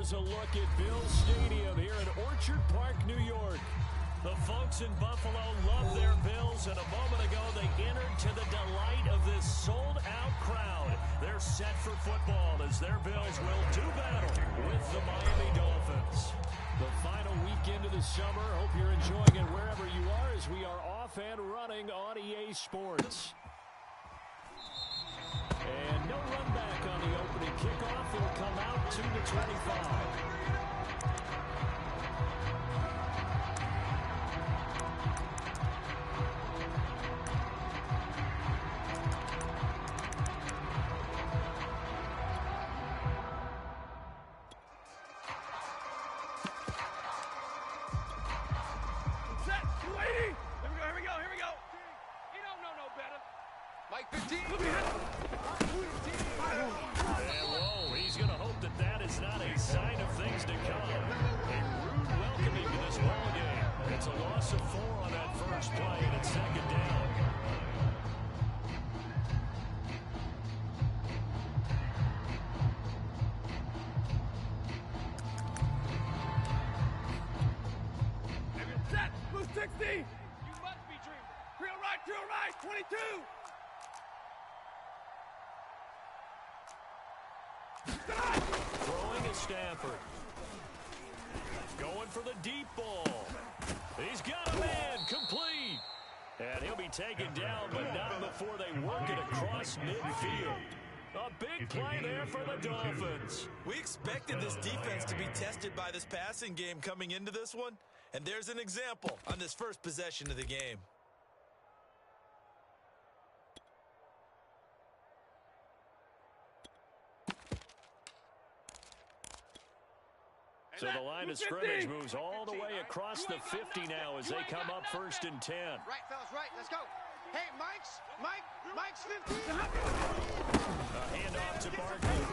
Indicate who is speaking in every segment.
Speaker 1: Here's a look at Bills Stadium here in Orchard Park, New York. The folks in Buffalo love their Bills, and a moment ago they entered to the delight of this sold-out crowd. They're set for football as their Bills will do battle with the Miami Dolphins. The final weekend of the summer. Hope you're enjoying it wherever you are as we are off and running on EA Sports. And no run back on the opening kickoff. It'll come out to the 25. Throwing to Stafford. Going for the deep ball. He's got a man. Complete. And he'll be taken down, but not before they work it across midfield. A big play there for the Dolphins.
Speaker 2: We expected this defense to be tested by this passing game coming into this one. And there's an example on this first possession of the game.
Speaker 1: So the line of scrimmage moves all the way across the 50 now as they come up 1st and 10.
Speaker 3: Right, fellas, right. Let's go. Hey, Mike's 50.
Speaker 1: A handoff to Barkley.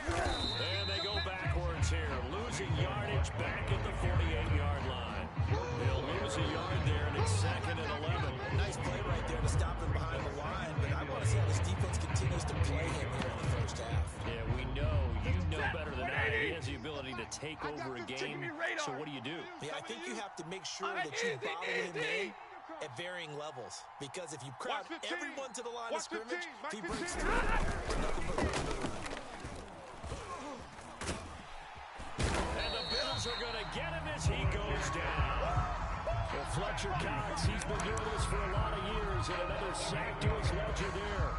Speaker 1: And they go backwards here, losing yardage back at the 48-yard line. They'll lose a yard there, and it's 2nd and 11.
Speaker 2: Nice play right there to stop him behind the line, but I want to see how this defense continues to play him here in the first half.
Speaker 1: Yeah, we know. You know better than I. He has the ability to take over a game, so what do?
Speaker 2: Yeah, I think you have to make sure that you bottle him in at varying levels, because if you crowd everyone to the line of scrimmage, if he breaks through, nothing but room to run.
Speaker 1: And the Bills are going to get him as he goes down. Well, Fletcher Cox, he's been doing this for a lot of years, and another sack to his ledger there.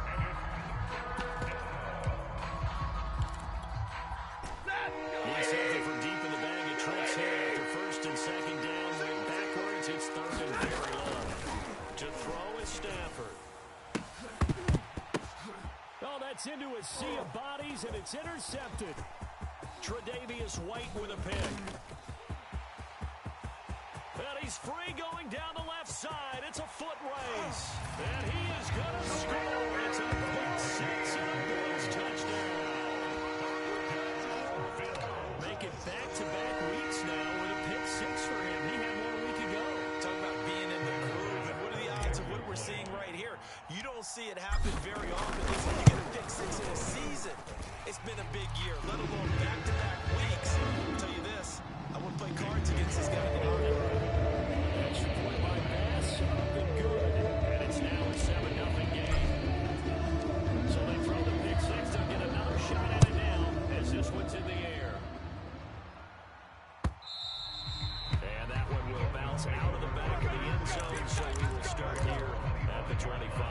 Speaker 1: He's something from deep in the bag of tricks here after 1st and 2nd down. Went backwards, it's 3rd and very long. To throw is Stafford. Oh, that's into a sea of bodies, and it's intercepted. Tre'Davious White with a pick. And he's free going down the left side. It's a foot race. And he is going to score. It's a pick six and a Bills touchdown. Make it back-to-back weeks now with a pick six for him. He had 1 week ago.
Speaker 2: Talk about being in the groove. And what are the odds of what we're seeing right here? You don't see it happen very often. Listen, you get a pick six in a season. It's been a big year, let alone back-to-back weeks. I'll tell you this, I wouldn't play cards against this guy in the morning.
Speaker 1: Extra point by Bass, up and good. And it's now a 7-0 game. So they throw the pick six to get another shot at it now as this one's in the air. And that one will bounce out of the back of the end zone, so we will start here at the 25.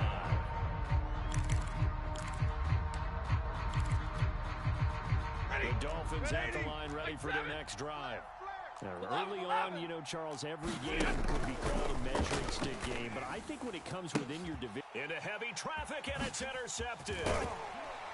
Speaker 1: The Dolphins at the line ready for their next drive. Now, early on, you know, Charles, every game could be called a measuring stick game, but I think when it comes within your division. Into heavy traffic, and it's intercepted.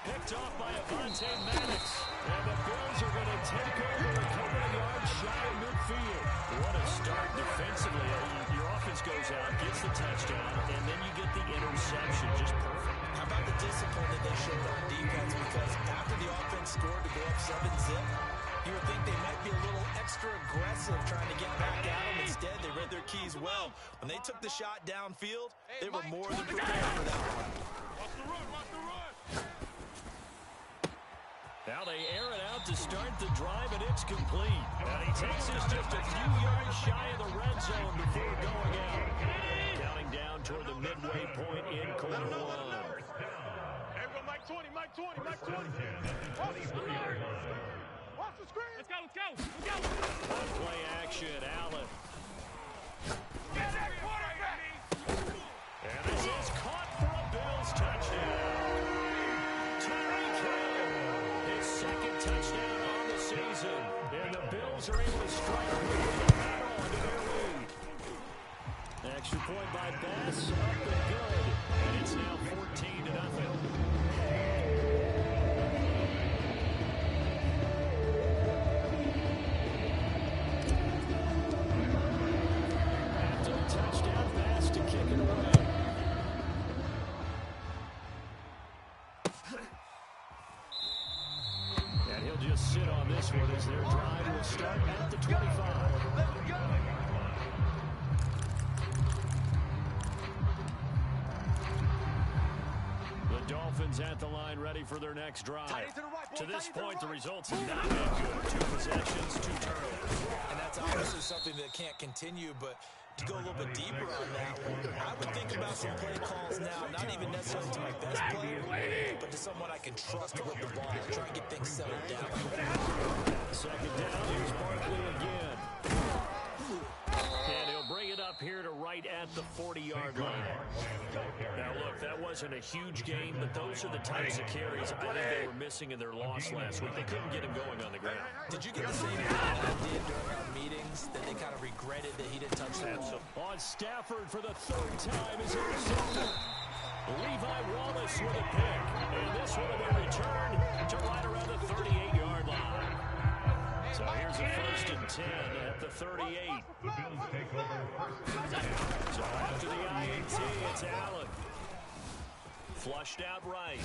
Speaker 1: Picked off by Avonte Maddox. And the Bills are going to take over a couple of yards shy of midfield. What a start defensively. Your offense goes out, gets the touchdown, and then you get the interception. Just perfect.
Speaker 2: How about the discipline that they showed on defense? Because after the offense scored to go up 7-zip, you would think they might be a little extra aggressive trying to get back at them. Instead, they read their keys well. When they took the shot downfield, they were more than prepared for that one.
Speaker 3: Watch the run, watch the run.
Speaker 1: Now they air it out to start the drive, and it's complete. And he takes this just a few yards shy of the red zone before going out. Counting down toward the midway point in quarter one.
Speaker 3: Hey, we go Mike 20, Mike 20, Mike 20. Watch the screen. Watch the screen. Let's go, let's go, let's go.
Speaker 1: One play action, Allen.
Speaker 3: Get that quarterback.
Speaker 1: And this is caught for a Bills touchdown. His second touchdown on the season. And the Bills are able to strike with a battle onto their lead. Extra point by Bass, up and good. And it's now 14-0. After the touchdown, Bass to kick it away. And he'll just sit on this one as their drive will start at the 25. The Dolphins at the line ready for their next drive. To this point, the results have not been good. 2 possessions, 2 turnovers.
Speaker 2: And that's obviously something that can't continue, but to go a little bit deeper on that one, I would think about some play calls now, not even necessarily to my best player, but to someone I can trust with the ball, try and get things settled down.
Speaker 1: Second down, here's Barkley again. And he'll bring it up here to right at the 40-yard line. Now, look, that wasn't a huge game, but those are the types of carries I think they were missing in their loss last week. They couldn't get him going on the ground.
Speaker 2: Did you get the same thing that I did during our meetings, that they kind of regretted that he didn't touch the ball?
Speaker 1: On Stafford for the 3rd time is intercepted. Levi Wallace with a pick. And this one will be returned to right around the 38-yard line. So here's a 1st and 10 at the 38. So after the INT, it's Allen. Flushed out right.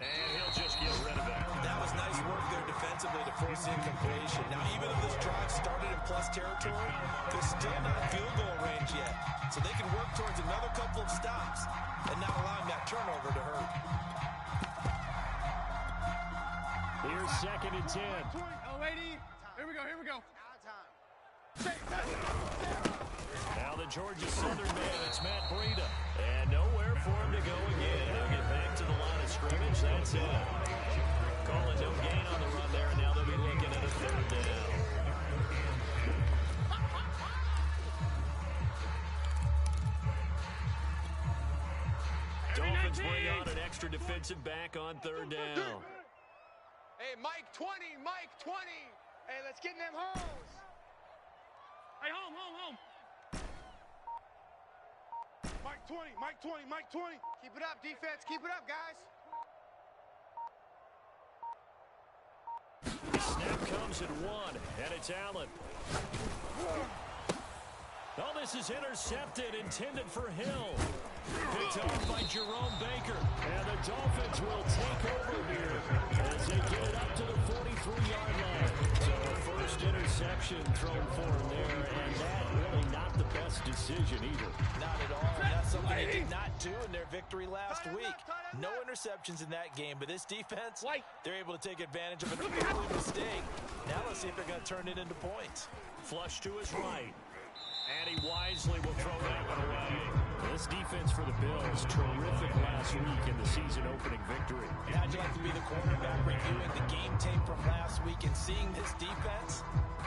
Speaker 1: And he'll just get rid of it.
Speaker 2: That was nice work there defensively to force the incompletion. Now, even if this drive started in plus territory, they're still not field goal range yet. So they can work towards another couple of stops and not allowing that turnover to hurt.
Speaker 1: Here's 2nd and 10.
Speaker 3: Oh, 80. Here we go, here we go.
Speaker 1: Now the Georgia Southern man, it's Matt Breida. And nowhere for him to go again. He'll get back to the line of scrimmage. That's it. Calling no gain on the run there, and now they'll be looking at a 3rd down. Dolphins bring on an extra defensive back on 3rd down.
Speaker 3: Hey, Mike 20, Mike 20. Hey, let's get in them holes. Hey, home. Mike 20, Mike 20, Mike 20. Keep it up, defense. Keep it up, guys.
Speaker 1: The snap comes at 1, and it's Allen. Oh, this is intercepted, intended for Hill. Picked off by Jerome Baker. And the Dolphins will take over here as they get it up to the 43-yard line. So a first interception thrown for him there, and that really not the best decision either.
Speaker 2: Not at all. That's something they did not do in their victory last week. No interceptions in that game, but this defense, they're able to take advantage of an early mistake. Now let's see if they're going to turn it into points.
Speaker 1: Flush to his right. And he wisely will throw that one away. This defense for the Bills, terrific last week in the season-opening victory.
Speaker 2: How'd you like to be the quarterback reviewing the game tape from last week and seeing this defense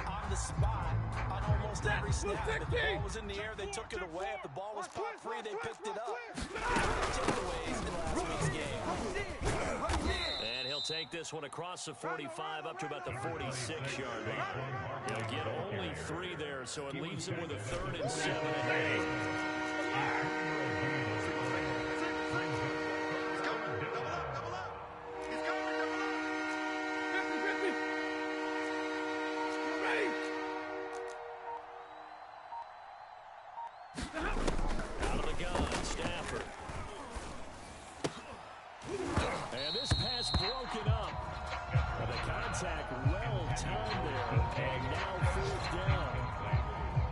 Speaker 2: on the spot on almost every snap? If the ball was in the air, they took it away. If the ball was caught free, they picked it up. Takeaways in last week's game.
Speaker 1: And he'll take this one across the 45 up to about the 46-yard line. He'll get only 3 there, so it leaves him with a 3rd and 7 ahead. Out of the gun, Stafford. And this pass broken up. And the contact well timed there. And now 4th down.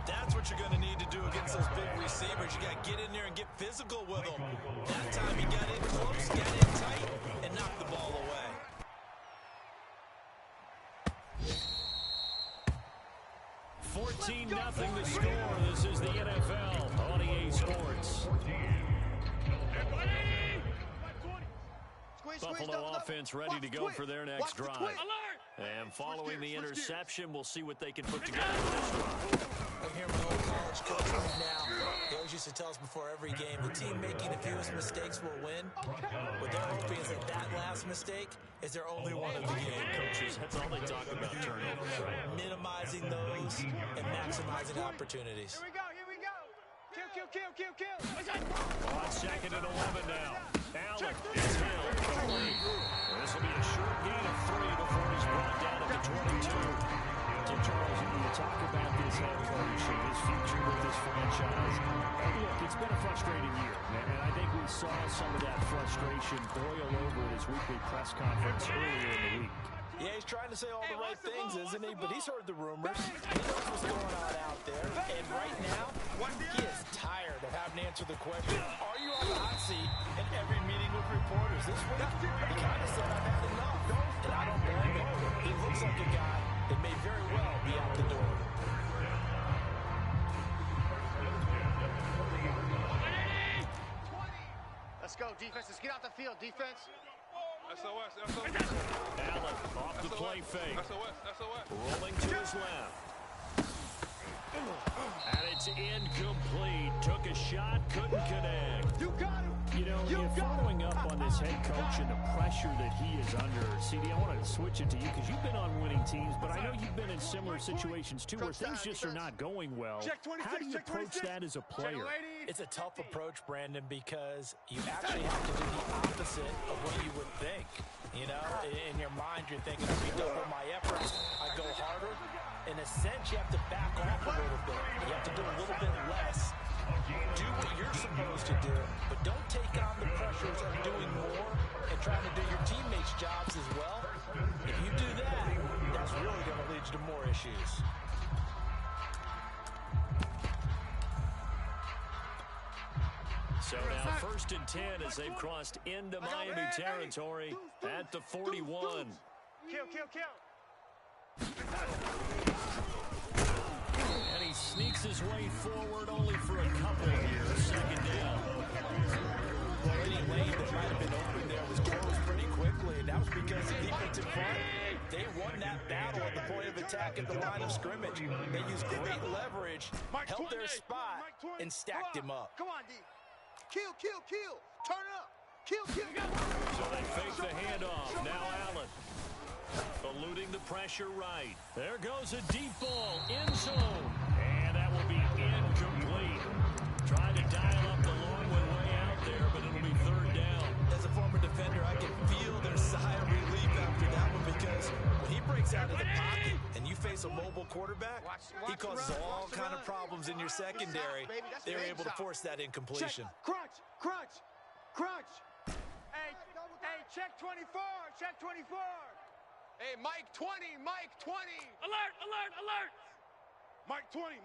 Speaker 2: That's what you're going to need to do against those big receivers. You got to get in there and get physical with them. That time he got in close, got in tight, and knocked the ball away.
Speaker 1: 14-0 the score. This is the NFL on EA Sports. Buffalo offense ready to go for their next drive. And following the interception, we'll see what they can put together with this drive.
Speaker 2: I hear my old college coach right now. He always used to tell us before every game, the team making the fewest mistakes will win. What they're hoping is that last mistake is their only one of the game.
Speaker 1: Coaches, that's all they talk about, turnovers, right?
Speaker 2: Minimizing those and maximizing opportunities.
Speaker 3: Here we go, here we go. Kill.
Speaker 1: On 2nd and 11 now. Allen is held. This will be a short gain of 3 before he's brought down at the 22. So, Charles, you talk about this head coach and his future with this franchise. Look, it's been a frustrating year, and I think we saw some of that frustration boil over at his weekly press conference earlier in the week.
Speaker 2: Yeah, he's trying to say all the right things, isn't he? But he's heard the rumors. He knows what's going on out there. And right now, he is tired of having to answer the question, are you on the hot seat in every meeting with reporters? This week, he kind of said, I've had enough. And I don't blame him. He looks like a guy that may very well be out the door.
Speaker 4: Let's go, defense. Let's get out the field, defense.
Speaker 3: SOS.
Speaker 1: Allen off the play fake.
Speaker 3: SOS.
Speaker 1: Rolling to his left. And it's incomplete. Took a shot, couldn't connect.
Speaker 3: You got him.
Speaker 1: You know, you're following up on this head coach and the pressure that he is under. CD, I want to switch it to you because you've been on winning teams, but I know you've been in similar situations too where things just are not going well. How do you approach that as a player?
Speaker 2: It's a tough approach, Brandon, because you actually have to do the opposite of what you would think. You know, in your mind, you're thinking, if you double my efforts, I go harder. In a sense, you have to back off a little bit. You have to do a little bit less. Do what you're supposed to do, but don't take on the pressures of doing more and trying to do your teammates' jobs as well. If you do that, that's really going to lead you to more issues.
Speaker 1: So now 1st and 10 as they've crossed into Miami territory at the 41.
Speaker 3: Kill.
Speaker 1: And he sneaks his way forward only for a couple here. 2nd down.
Speaker 2: Well, any lane that might have been open there was closed pretty quickly, and that was because the defensive front, they won that battle at the point of attack at the line of scrimmage. They used great leverage, held their spot, and stacked him up.
Speaker 4: Come on, D. Kill. Turn it up. Kill.
Speaker 1: So they fake the handoff. Now Allen. Eluding the pressure right. There goes a deep ball. End zone. And that will be incomplete. Trying to dial up the long way out there, but it'll be 3rd down.
Speaker 2: As a former defender, I can feel their sigh of relief after that one because when he breaks out of the pocket and you face a mobile quarterback, he causes all kind of problems in your secondary. They're able to force that incompletion.
Speaker 3: Crunch. Hey, check 24. Hey, Mike 20. Alert. Mike 20.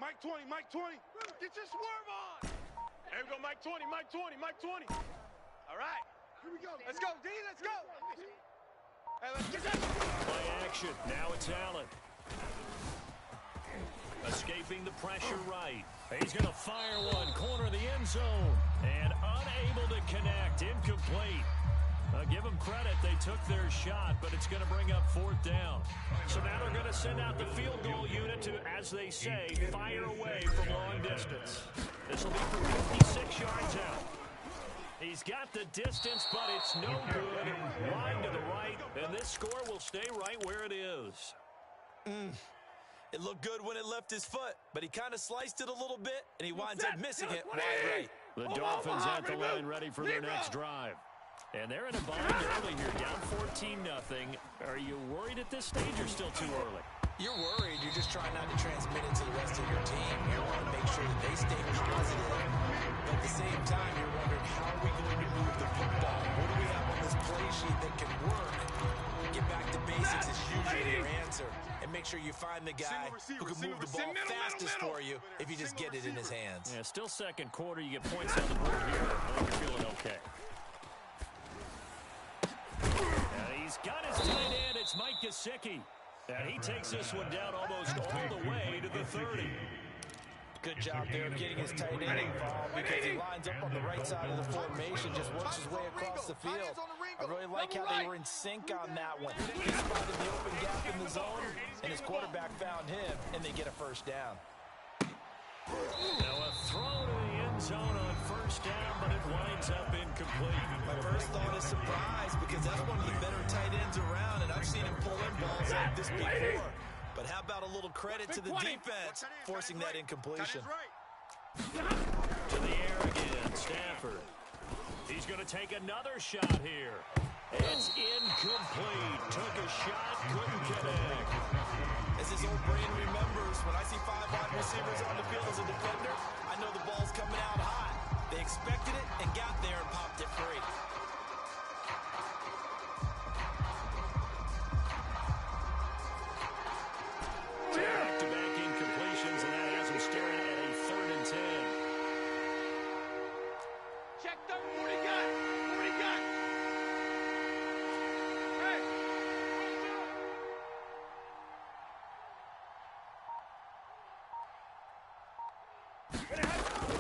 Speaker 3: Get your swerve on. There we go, Mike 20. All right. Here we go. Let's go, D. Let's go. Hey, let's get that.
Speaker 1: Play action. Now it's Allen. Escaping the pressure right. He's going to fire one. Corner of the end zone. And unable to connect. Incomplete. Give them credit. They took their shot, but it's going to bring up 4th down. So now they're going to send out the field goal unit to, as they say, fire away from long distance. This will be for 56 yards out. He's got the distance, but it's no good. Wide to the right, and this score will stay right where it is.
Speaker 2: It looked good when it left his foot, but he kind of sliced it a little bit, and he winds up missing it wide right.
Speaker 1: The Dolphins at the line ready for their next drive. And they're in a bind early here, down 14-0. Are you worried at this stage or still too early?
Speaker 2: You're worried. You're just trying not to transmit it to the rest of your team. You want to make sure that they stay positive. But at the same time, you're wondering, how are we going to move the football? What do we have on this play sheet that can work? Get back to basics is usually your answer. And make sure you find the guy who can move the ball fastest for you if you just get it in his hands.
Speaker 1: Yeah, still 2nd quarter. You get points on the board here. I think you're feeling okay. And he's got his tight end. It's Mike Gesicki. And he takes this one down almost all the way to the 30.
Speaker 2: Good job there of getting his tight end involved because he lines up on the right side of the formation, just works his way across the field. I really like how they were in sync on that one. He spotted the open gap in the zone, and his quarterback found him, and they get a first down.
Speaker 1: Now a throw to the end zone on first down, but it winds up incomplete.
Speaker 2: My first thought is surprise because that's one of the better tight ends around, and I've seen him pull in balls like this before. But how about a little credit to the defense forcing that incompletion?
Speaker 1: To the air again, Stafford. He's going to take another shot here. It's incomplete. Took a shot, couldn't connect.
Speaker 2: As his old brain remembers, when I see 5 wide receivers on the field as a defender, I know the ball's coming out hot. They expected it and got there and popped it free.
Speaker 1: Back-to-back incompletions, and that has him staring at a 3rd and 10.
Speaker 3: Check third. What do you got? What do you got? Hey!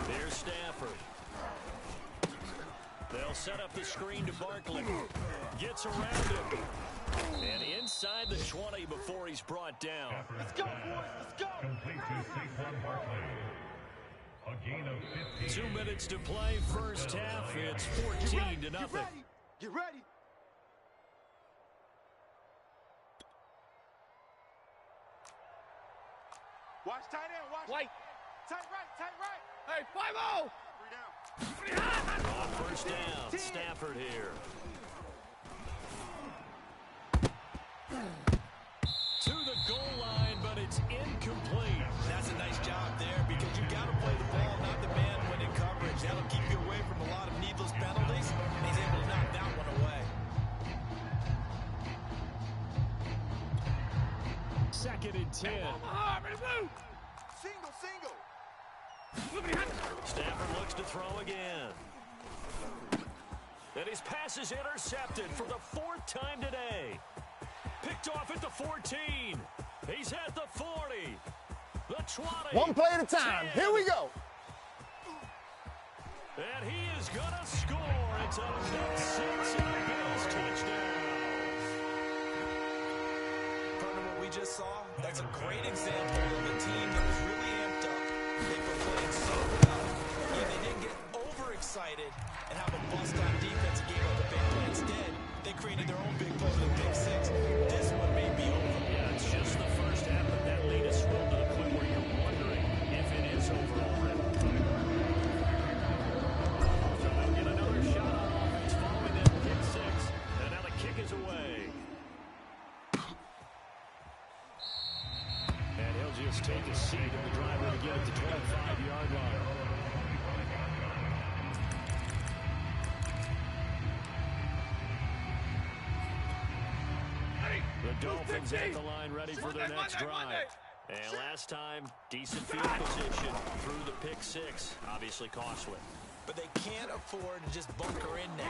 Speaker 1: There's Stafford. They'll set up the screen to Barkley. Gets around him. And inside the 20 before he's brought down.
Speaker 3: Let's go, boys. Let's go.
Speaker 5: Complete to Saquon Barkley. A gain of 15.
Speaker 1: 2 minutes to play, first half. It's 14 to nothing.
Speaker 4: Get ready.
Speaker 3: Watch tight end. Watch.
Speaker 4: White.
Speaker 3: Tight right. Tight right.
Speaker 4: Hey, 5-0.
Speaker 3: 3 down.
Speaker 1: On first down, Stafford here. To the goal line, but it's incomplete.
Speaker 2: That's a nice job there because you got to play the ball, not the man when in coverage. That'll keep you away from a lot of needless penalties, and he's able to knock that one away.
Speaker 1: 2nd and 10.
Speaker 4: Single.
Speaker 1: Stafford looks to throw again. And his pass is intercepted for the 4th time today. Picked off at the 14. He's at the 40. The 20.
Speaker 4: One play at a time.
Speaker 1: 10.
Speaker 4: Here we go.
Speaker 1: And he is going to score. It's a pick 6 and a Bills touchdown.
Speaker 2: Partner, what we just saw, that's a great example of a team that was really amped up. They were playing so well. Yeah, they didn't get overexcited and have a bust-on defense and gave up a big play. Instead, they created their own big play with a pick 6. This one may be over.
Speaker 1: Yeah, it's just the first half, but that lead has swelled to the point where you're wondering if it is over already. So they'll get another shot on offense following that pick 6. And now the kick is away. And he'll just take a seat in the driver to get it to 25-yard line. The Dolphins at the line ready for their next drive. And last time, decent field position through the pick 6. Obviously costly.
Speaker 2: But they can't afford to just bunker in now.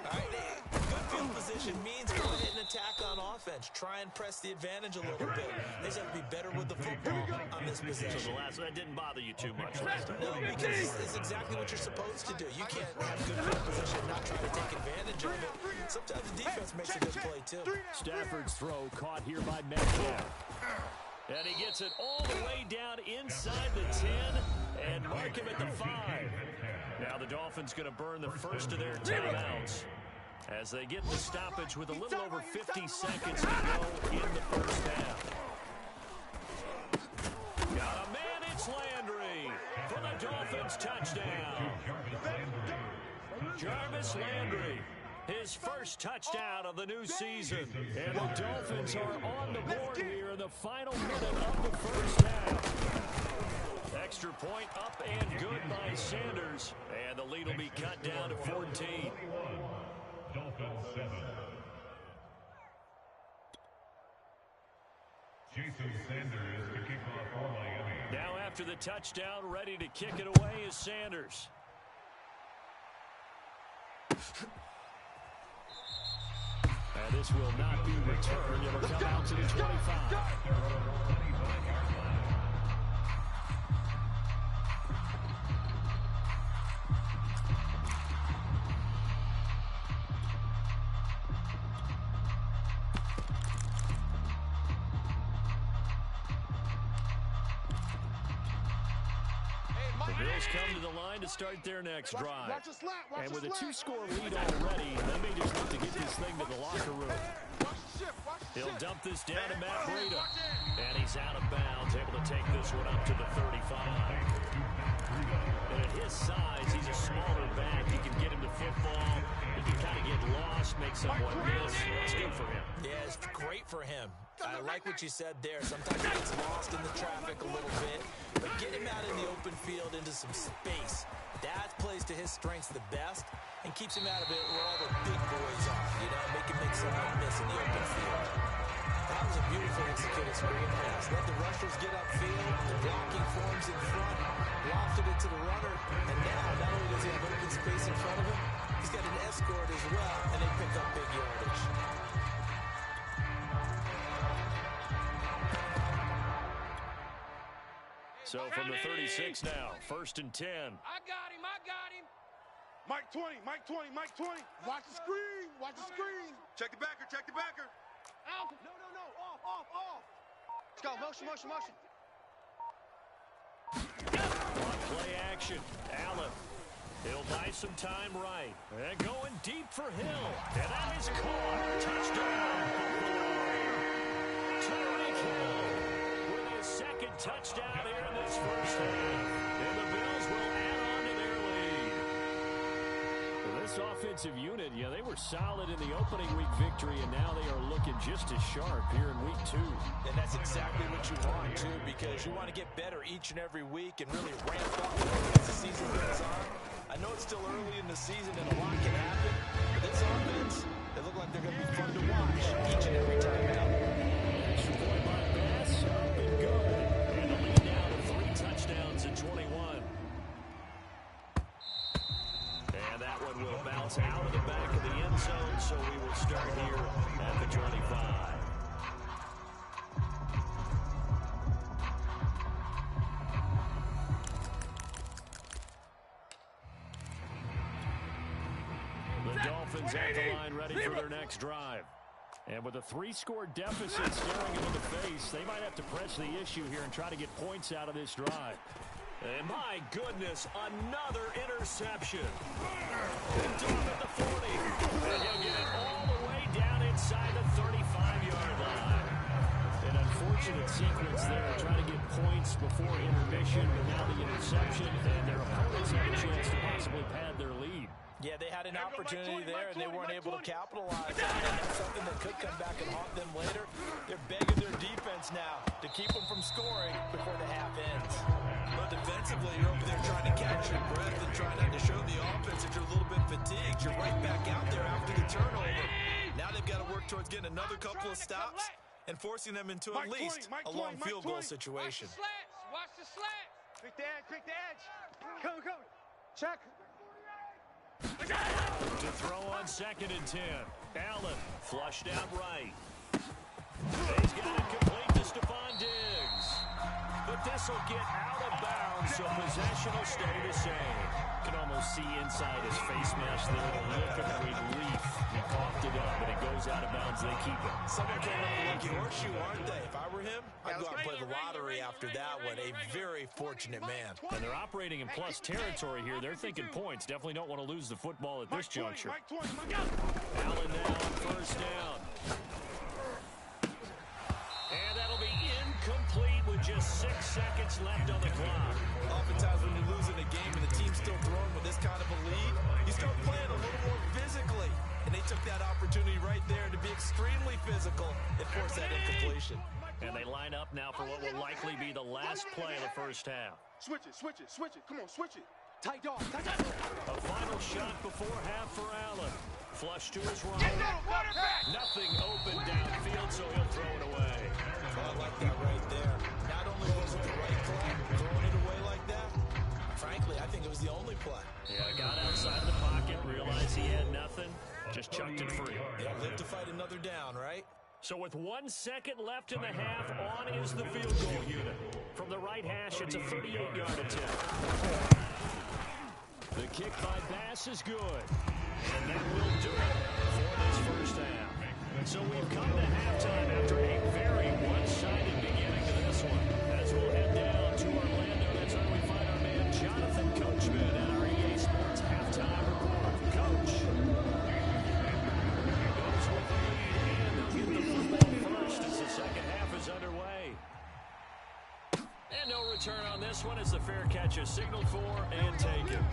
Speaker 2: All right? Good field position means go ahead and attack on offense. Try and press the advantage a little bit. They just have to be better with the football on this
Speaker 1: So
Speaker 2: possession.
Speaker 1: that didn't bother you too much last time.
Speaker 2: No, because it's exactly what you're supposed to do. You can't have good field position and not try to take advantage of it. Sometimes the defense makes a good play, too.
Speaker 1: Stafford's throw caught here by Metcalf. And he gets it all the way down inside the 10 and mark him at the 5. Now the Dolphins going to burn the first of their timeouts as they get the stoppage with a little over 50 seconds to go in the first half. Got a man, it's Landry for the Dolphins touchdown. Jarvis Landry, his first touchdown of the new season. And the Dolphins are on the board here in the final minute of the first half. Extra point up and good by Sanders. And the lead will be cut down to 14.
Speaker 5: Dolphins 7. Jason Sanders to kick off for Miami.
Speaker 1: Now after the touchdown, ready to kick it away is Sanders. And this will not be returned. It'll come out to the 25. The Bills come to the line to start their next drive. And with a two-score lead already, they may just look to get this thing to the locker room. He'll dump this down to Matt Breida. And he's out of bounds, able to take this one up to the 35. And at his size, he's a smaller back. You can get him to football. He can kind of get lost, make someone miss. It's good for him.
Speaker 2: Yeah, it's great for him. I like what you said there. Sometimes he gets lost in the traffic a little bit. But get him out in the open field into some space. That plays to his strengths the best and keeps him out of it where all the big boys are. You know, make someone miss in the open field. That was a beautiful executed screen pass. Let the rushers get upfield. The blocking forms in front. Lofted it to the runner. And now, not only does he have open space in front of him, he's got an escort as well, and they pick up big yardage.
Speaker 1: So from the 36 now, 1st and 10.
Speaker 3: I got him. Mike 20, Mike 20, Mike 20. Watch the screen, watch the screen. Check the backer, check the backer. Out. No, off. Let's go, motion.
Speaker 1: Play action. Allen. He'll buy some time right. And going deep for Hill. And that is caught. Touchdown. Tyreek Hill with his second touchdown here in this first half. And the Bills will add on to their lead. Well, this offensive unit, they were solid in the opening week victory, and now they are looking just as sharp here in week 2.
Speaker 2: And that's exactly what you want, too, because you want to get better each and every week and really ramp up as the season goes on. I know it's still early in the season and a lot can happen, but this offense, they look like they're going to be fun to watch each and every time out.
Speaker 1: Extra point by Bass, up and good. And the lead now to 3 touchdowns at 21. And that one will bounce out of the back of the end zone, so we will start here at the 25. The Dolphins at the line ready for their next drive. And with a 3-score deficit staring them in the face, they might have to press the issue here and try to get points out of this drive. And my goodness, another interception. Picked off at the 40. And he'll get it all the way down inside the 35-yard line. An unfortunate sequence there, trying to get points before intermission, but now the interception, and their opponents have a chance to possibly pad their lead.
Speaker 2: Yeah, they had an opportunity there, and they weren't able to capitalize on it. That's something that could come back and haunt them later. They're begging their defense now to keep them from scoring before the half ends. But defensively, you're over there trying to catch your breath and trying not to show the offense that you're a little bit fatigued. You're right back out there after the turnover. Now they've got to work towards getting another couple of stops and forcing them into at least a long field goal situation.
Speaker 3: Watch the slant. Pick the edge. Come. Check.
Speaker 1: To throw on 2nd and 10. Allen flushed out right. He's got it complete to Stephon Diggs. But this will get out of bounds, so possession will stay the same. You can almost see inside his face mask there, the look of relief. He coughed it up, and it goes out of bounds. They keep it.
Speaker 2: Someone came on a lucky horseshoe, aren't they? If I were him, I'd go out and play the lottery after that one. A very fortunate man.
Speaker 1: And they're operating in plus territory here. They're thinking points. Definitely don't want to lose the football at this juncture. Allen now on 1st down. And that'll be incomplete with just 6 seconds left on the clock.
Speaker 2: Oftentimes when you lose in a game and the team's still throwing with this kind of a lead, you start playing a little more physically. And they took that opportunity right there to be extremely physical and force that incompletion.
Speaker 1: And they line up now for what will likely be the last play of the first half.
Speaker 3: Switch it. Come on, switch it. Tight dog.
Speaker 1: A final shot before half for Allen. Flush to his right. Nothing open downfield, so he'll throw it away.
Speaker 2: I like that right there. Not only was it the right play, throwing it away like that, frankly, I think it was the only play.
Speaker 1: Yeah, got outside of the pocket, realized he had nothing. Just chucked it free.
Speaker 2: Yeah, live to fight another down, right?
Speaker 1: So with 1 second left in the half, on is the field goal unit. From the right hash, it's a 38-yard attempt. The kick by Bass is good. And that will do it for this first half. So we've come to halftime after a very one-sided beginning to this one. As we'll head down to Orlando, that's where we find our man Jonathan Coachman at our EA Sports halftime report. Coach. Goes with the lead, and they'll get the football first as the second half is underway. And no return on this one as the fair catch is signaled for and taken.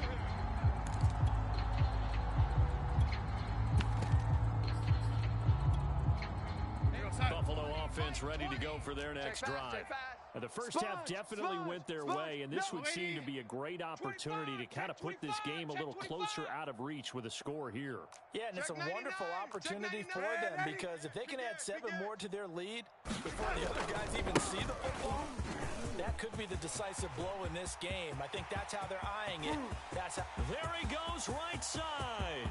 Speaker 1: Buffalo offense ready to go for their next drive. The first half definitely went their way, and this would seem to be a great opportunity to kind of put this game a little closer out of reach with a score here.
Speaker 2: Yeah, and it's a wonderful opportunity for them because if they can add 7 more to their lead before the other guys even see the football, that could be the decisive blow in this game. I think that's how they're eyeing it.
Speaker 1: There he goes, right side.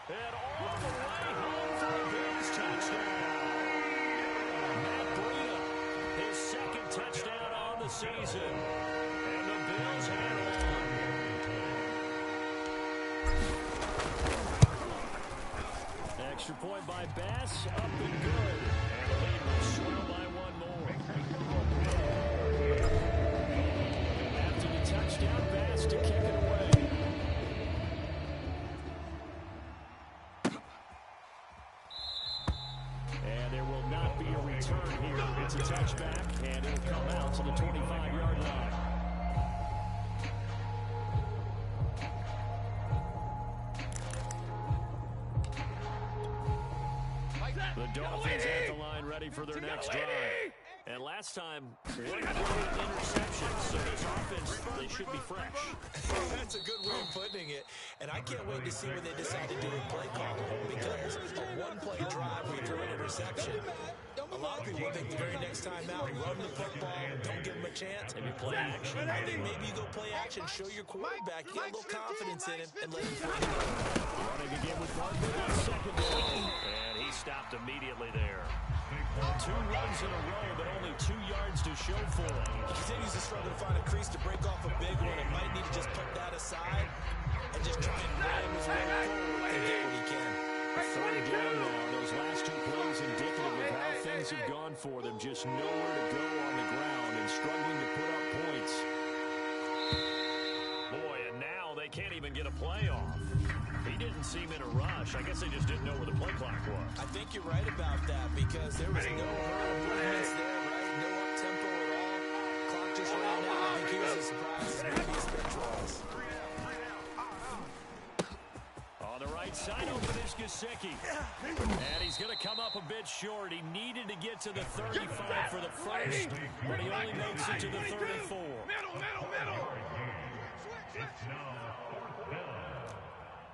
Speaker 1: And all the way home for a Bills touchdown. His second touchdown on the season. And the Bills head on. Extra point by Bass, up and good. And the lead will swell by 1 more. After the touchdown, Bass to kick it away. And there will not be a return here. It's a touchback, and it'll come out to the 25-yard line. The Dolphins at the line ready for their next drive. And last time, one interception, so this offense, they should be fresh.
Speaker 2: That's a good way of putting it. And I can't wait to see what they decide to do with play call. Because a one-play drive, we threw an interception. A lot of people think the very next time out, run the football, don't give them a chance.
Speaker 1: Maybe play action.
Speaker 2: I think maybe you go play action, show your quarterback, get a little confidence in him, and let him throw it.
Speaker 1: Running again with Barkley on second down. And he stopped immediately there. 2 runs in a row, but only 2 yards to show for it.
Speaker 2: He continues to struggle to find a crease to break off a big one and might need to just put that aside and just try and ram his way forward and get what he can.
Speaker 1: Third down now. Those last 2 plays indicative of how things have gone for them. Just nowhere to go on the ground and struggling to put up points. Boy, and now they can't even get a play off. He didn't seem in a rush. I guess they just didn't know where the play clock was.
Speaker 2: I think you're right about that because there was no movements there, right? No up-tempo at all. Clock just ran out. I think he was as surprised as maybe his bench was.
Speaker 1: On the right side, open is Gesicki. And he's going to come up a bit short. He needed to get to the 35 for the first, but he only makes it to the 3rd and 4.
Speaker 3: Middle.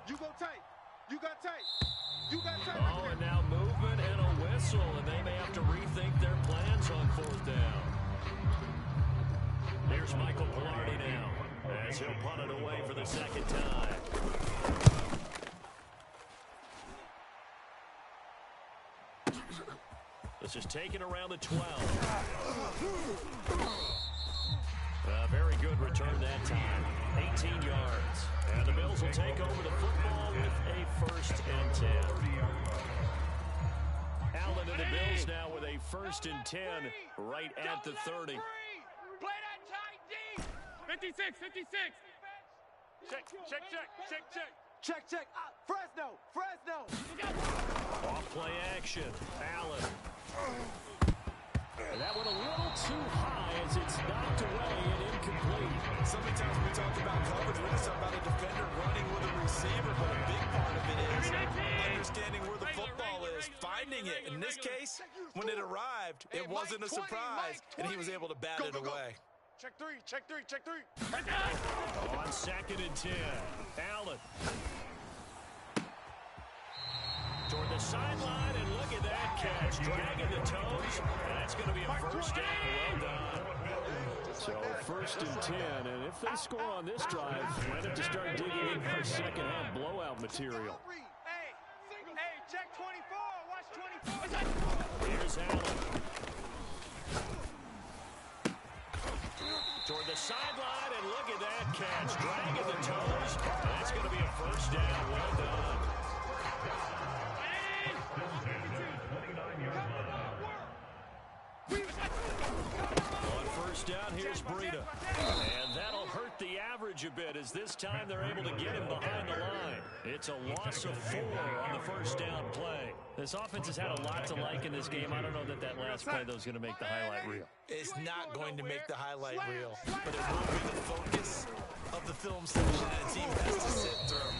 Speaker 3: You go tight. You got tight. You got tight.
Speaker 1: Oh, and now movement and a whistle, and they may have to rethink their plans on 4th down. Here's Michael Pilardi now, as he'll punt it away for the second time. This is taken around the 12. Very good return that time. 18 yards. And the Bills will take over the football with a 1st and 10. Allen and the Bills now with a 1st and 10 right at the 30.
Speaker 3: Play that tight deep. 56. Check. Fresno.
Speaker 1: Off play action. Allen. And that went a little too high as it's knocked away and incomplete.
Speaker 2: So many times we talk about coverage, we're just talking about a defender running with a receiver, but a big part of it is understanding where the football is, finding it. In this case, when it arrived, it wasn't a surprise, and he was able to bat it away.
Speaker 3: Check three.
Speaker 1: On 2nd and 10, Allen. Toward the sideline, and look at that catch. Dragging the toes, and that's going to be a 1st down. Well done. So 1st and 10, and if they score on this drive, might have to start digging in for second half blowout material. Here's Allen. Toward the sideline, and look at that catch. Dragging the toes. That's going to be a first down. Well done. On first down, here's Breida. And that'll hurt the average a bit, as this time they're able to get him behind the line. It's a loss of 4 on the first down play. This offense has had a lot to like in this game. I don't know that last play, though, is going to make the highlight reel.
Speaker 2: It's not going to make the highlight reel, but it will be the focus of the film section that a team has to sit through.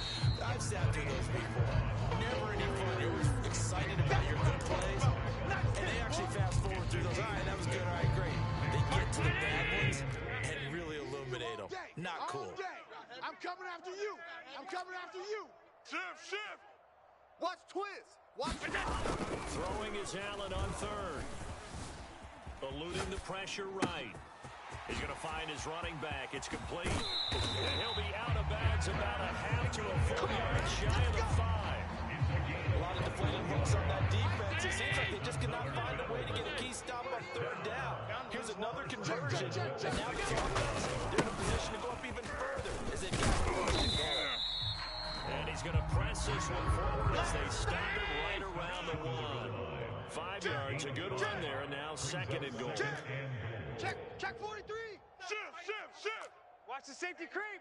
Speaker 2: I've sat through those before. Never any fun. You're always excited about your good plays, and they actually fast forward through those. All right, that was good. All right, great. They get to the bad ones and really illuminate them. Not cool.
Speaker 4: I'm coming after you. I'm coming after you.
Speaker 3: Shift.
Speaker 4: Watch twist. Watch
Speaker 1: Throwing is Allen on third. Eluding the pressure right. He's going to find his running back. It's complete. And he'll be out of bounds about a half to a full yard shy of the 5.
Speaker 2: A lot of deflating hooks on that defense. It seems like they just cannot find a way to get a key stop on third down. Here's another conversion. And now this offense, they're in a position to go up even further as they get the ball.
Speaker 1: And he's going to press this one forward as they stop it right around the 1. 5 yards, a good run there, and now second and goal.
Speaker 4: Check 43.
Speaker 3: Shift.
Speaker 6: Watch the safety creep.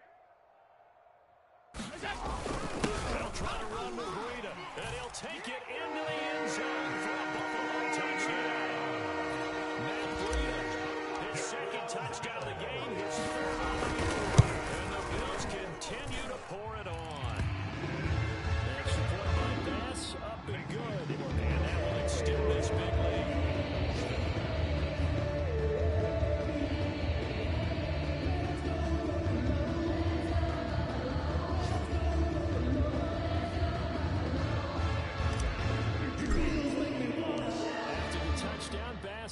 Speaker 1: They'll try to run with Breida, and he'll take it into the end zone for a Buffalo touchdown. Matt Breida, his second touchdown of the game, his third of the year, and the Bills continue to pour it on. Extra point by Bass, up and good, and that will extend this big lead.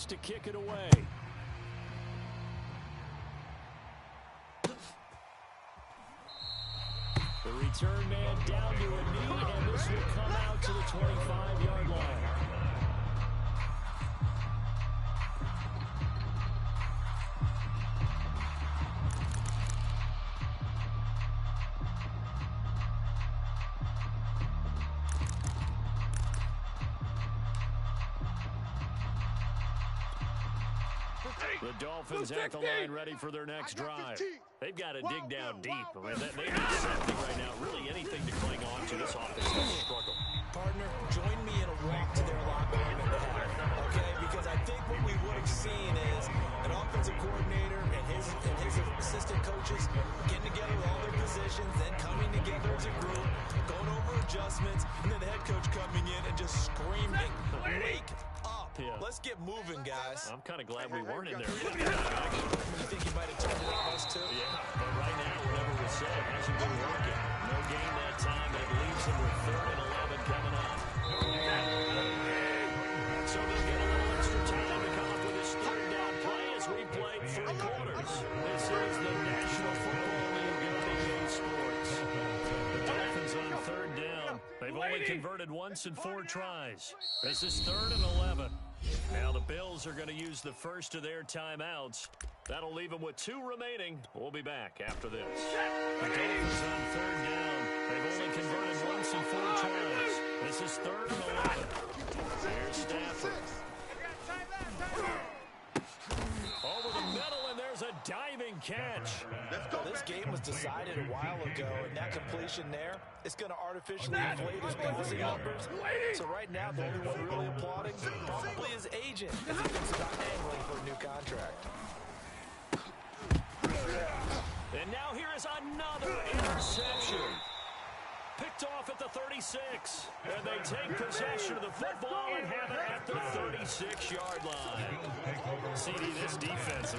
Speaker 1: To kick it away. The return man down to a knee, and this will come out to the 25-yard line. The Dolphins at the line ready for their next drive. They've got to dig down deep. I mean, they need something right now. Really anything to cling on to. This offense has struggled.
Speaker 2: Partner, join me in a walk to their locker room in the half, okay? Because I think what we would have seen is an offensive coordinator and his assistant coaches getting together with all their positions, then coming together as a group, going over adjustments, and then the head coach coming in and just screaming, wake up.
Speaker 1: Yeah.
Speaker 2: Let's get moving, guys.
Speaker 1: I'm kind of glad we weren't in there.
Speaker 2: You think he might have turned it on us, too?
Speaker 1: Yeah, but right now, whatever was said hasn't been working. No gain that time. That leaves him with 3rd and 11 coming up. So they'll get a little extra time to come up with his 3rd down play as we play 3 quarters. This is the National Football League of EA Sports. The Dolphins on 3rd down. They've only converted once in 4 tries. This is 3rd and 11. Now the Bills are going to use the first of their timeouts. That'll leave them with 2 remaining. We'll be back after this. The Dolphins on 3rd down. They've only converted once in 4 tries. This is 3rd and 11. Here's Stafford. Over the middle, and there's a diving catch.
Speaker 2: This game was decided a while ago, and that completion there is going to artificially inflate his passing numbers. So right now, the only one really applauding probably his agent as he thinks about angling for a new contract.
Speaker 1: And now here is another interception. Picked off at the 36. And they take possession of the football and have it at the 36-yard line. CD, this defense,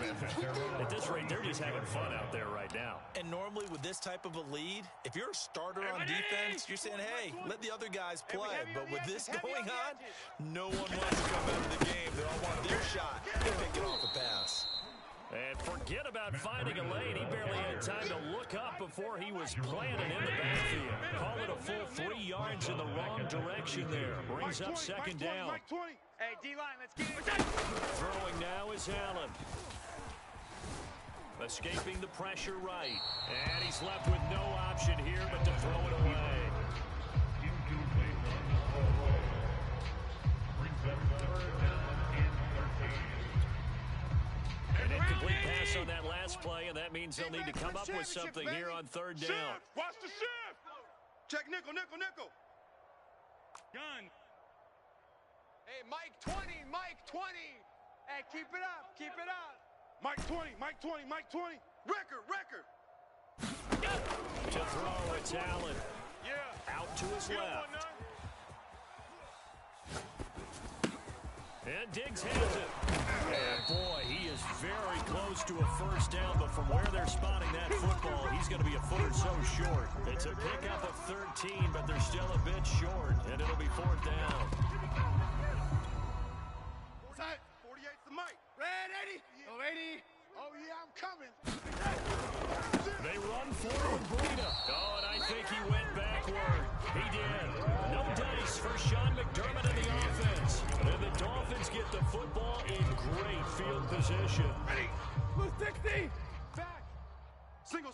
Speaker 1: at this rate, they're just having fun out there right now.
Speaker 2: And normally with this type of a lead, if you're a starter on defense, you're saying, hey, let the other guys play. But with this going on, no one wants to come out of the game. They all want their shot to pick it off a pass.
Speaker 1: And forget about finding a lane. He barely had time to look up before before he was planted in the backfield. Call it a full 3 yards in the wrong direction there. Brings up second down.
Speaker 3: Hey, D-line, let's get it.
Speaker 1: Throwing now is Allen. Escaping the pressure right. And he's left with no option here but to throw it away. An incomplete pass on that last play, and that means they'll need to come up with something here on third down.
Speaker 3: Watch the shift. Check nickel, nickel, nickel. Gun. Hey, Mike 20, Mike 20. Hey, keep it up, keep it up. Mike 20, Mike 20, Mike 20. Record.
Speaker 1: To throw, it's Allen.
Speaker 3: Yeah.
Speaker 1: Out to his left. And Diggs has it. And boy, he is very close to a first down, but from where they're spotting that football, he's going to be a foot or so short. It's a pickup of 13, but they're still a bit short, and it'll be fourth down.
Speaker 3: 48's the mic. Red 80. Oh, 80. Oh, yeah, I'm coming.
Speaker 1: They run forward, Breida. Oh, and I think he went backward. He did. No dice for Sean McDermott in the offense. And the Dolphins get the football in great field position.
Speaker 3: Ready. Blue 60. Back. Single.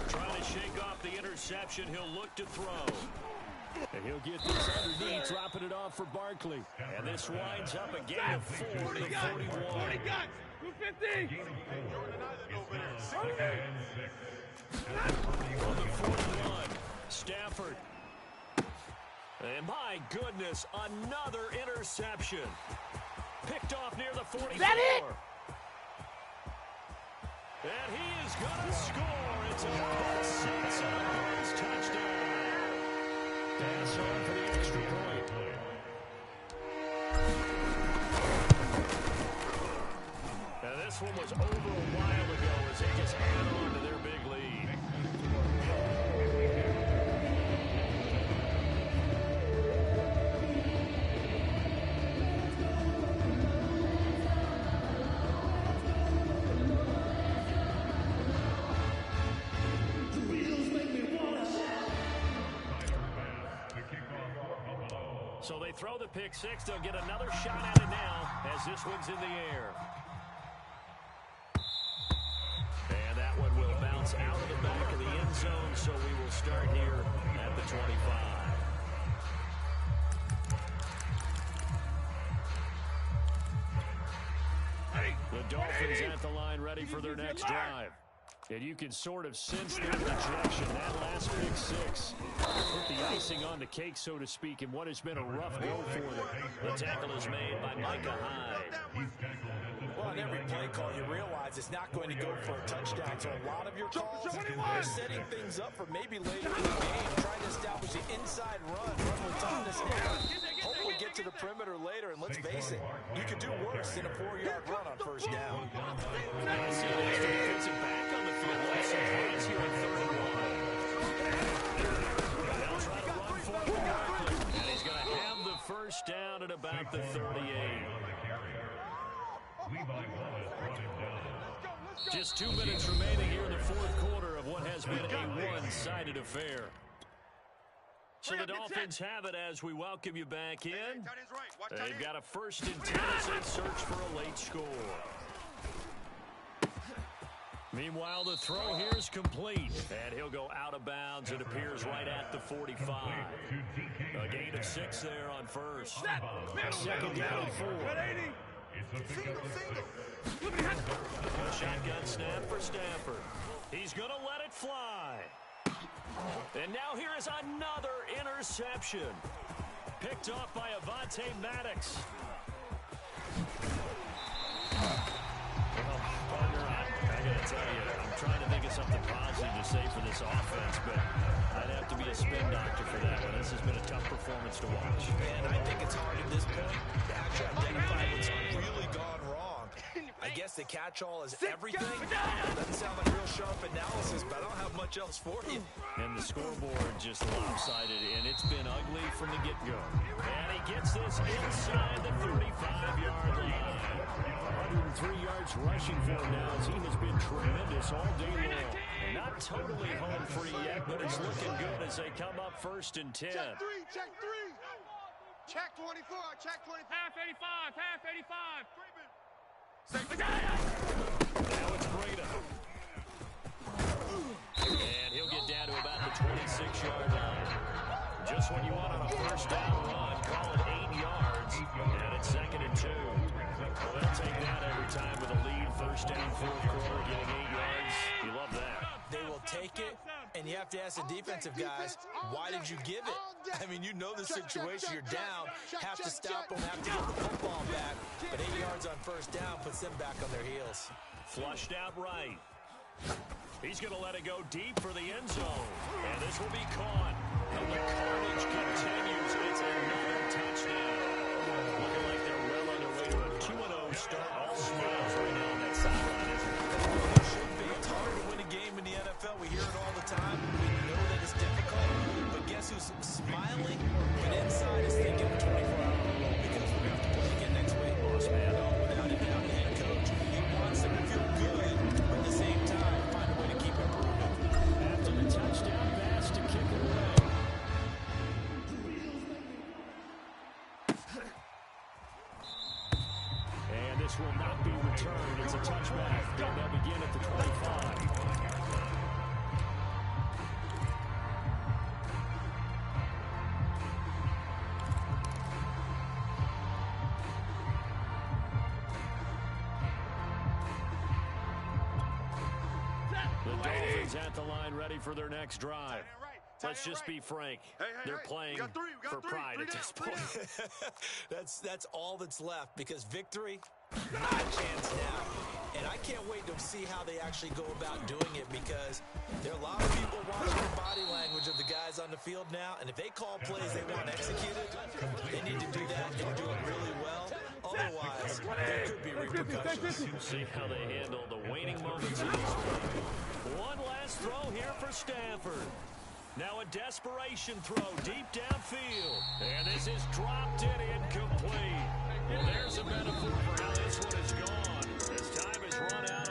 Speaker 1: Trying to shake off the interception. He'll look to throw. And he'll get this underneath, dropping it off for Barkley. And this winds up a gain of 4 to the 41.
Speaker 3: 40 guns. 250.
Speaker 1: On the 41, Stafford. And my goodness, another interception. Picked off near the 44. Is that it? And he is going to score. It's a 6 touchdown. Pass on for the extra point. Now this one was over a while ago as they just add on to their big lead. So they throw the pick six. They'll get another shot at it now as this one's in the air. And that one will bounce out of the back of the end zone, so we will start here at the 25. The Dolphins at the line ready for their next drive. And you can sort of sense their rejection. That last pick six put the icing on the cake, so to speak, in what has been a rough go for them. The tackle is made by Micah Hyde.
Speaker 2: Well, on every play call, you realize it's not going to go for a touchdown. So a lot of your calls are setting things up for maybe later in the game, trying to establish the inside run with toughness now. Hopefully get to the perimeter later, and let's face it, you could do worse than a 4-yard run on first down.
Speaker 1: Gets it back on the field. He's here on 3rd and 1. They'll try to run for it. And he's going to have the first down at about the 38. Just 2 minutes remaining here in the fourth quarter of what has been a one-sided affair. So the Dolphins have it as we welcome you back in. They've got a 1st and 10 as they search for a late score. Meanwhile, the throw here is complete, and he'll go out of bounds. It appears right at the 45. A gain of 6 there on first. Second down and 4. A shotgun snap for Stafford. He's going to let it fly. And now here is another interception. Picked off by Avonte Maddox. Tell you, I'm trying to think of something positive to say for this offense, but I'd have to be a spin doctor for that one. This has been a tough performance to watch.
Speaker 2: And I think it's hard at this point to actually identify what's really gone wrong. I guess the catch-all is everything. Doesn't sound like real sharp analysis, but I don't have much else for you.
Speaker 1: And the scoreboard just lopsided, and it's been ugly from the get-go. And he gets this inside the 35-yard line. 103 yards rushing for him now as he has been tremendous all day long. Not totally home free yet, but it's looking good as they come up 1st and 10.
Speaker 4: Check three, check three. Check 24, check 24.
Speaker 3: Half 85, half 85.
Speaker 1: Now it's Breda. And he'll get down to about the 26-yard line. Just when you want on a first down run, call it 8 yards. And it's 2nd and 2. Well, they'll take that every time with a lead. First down, 4th quarter, getting 8 yards. You love that.
Speaker 2: They will take it, and you have to ask the defensive guys, why did you give it? I mean, you know the situation. You're down, have to stop them, have to get the football back. But 8 yards on first down puts them back on their heels.
Speaker 1: Flushed out right. He's going to let it go deep for the end zone. And this will be caught. And the carnage continues. It's another touchdown. Looking like they're well on their way to a 2-0 start. All smiles right now on that sideline, isn't it?
Speaker 2: It should be. It's hard to win a game in the NFL. We hear it all the time. We know that it's difficult. But guess who's smiling? But inside is thinking 24 hours because we're going to have to play again next week.
Speaker 1: Boss man.
Speaker 2: Without a doubt, the head coach, he wants them to feel good, but at the same time, find a way to keep improving.
Speaker 1: After the touchdown pass to kick it away. And this will not be returned. It's a touchback. And they'll begin at the 25. The Dolphins at the line, ready for their next drive. Let's just be frank. They're playing for pride at this point.
Speaker 2: That's all that's left because victory, not a chance now. And I can't wait to see how they actually go about doing it because there are a lot of people watching the body language of the guys on the field now. And if they call plays they want executed, they need to do that and do it really well. Otherwise, there could be repercussions.
Speaker 1: See how they handle the waning moments of this one. One last throw here for Stanford. Now a desperation throw deep downfield. And this is dropped in incomplete. Well, there's a metaphor for how this one is gone. As time has run out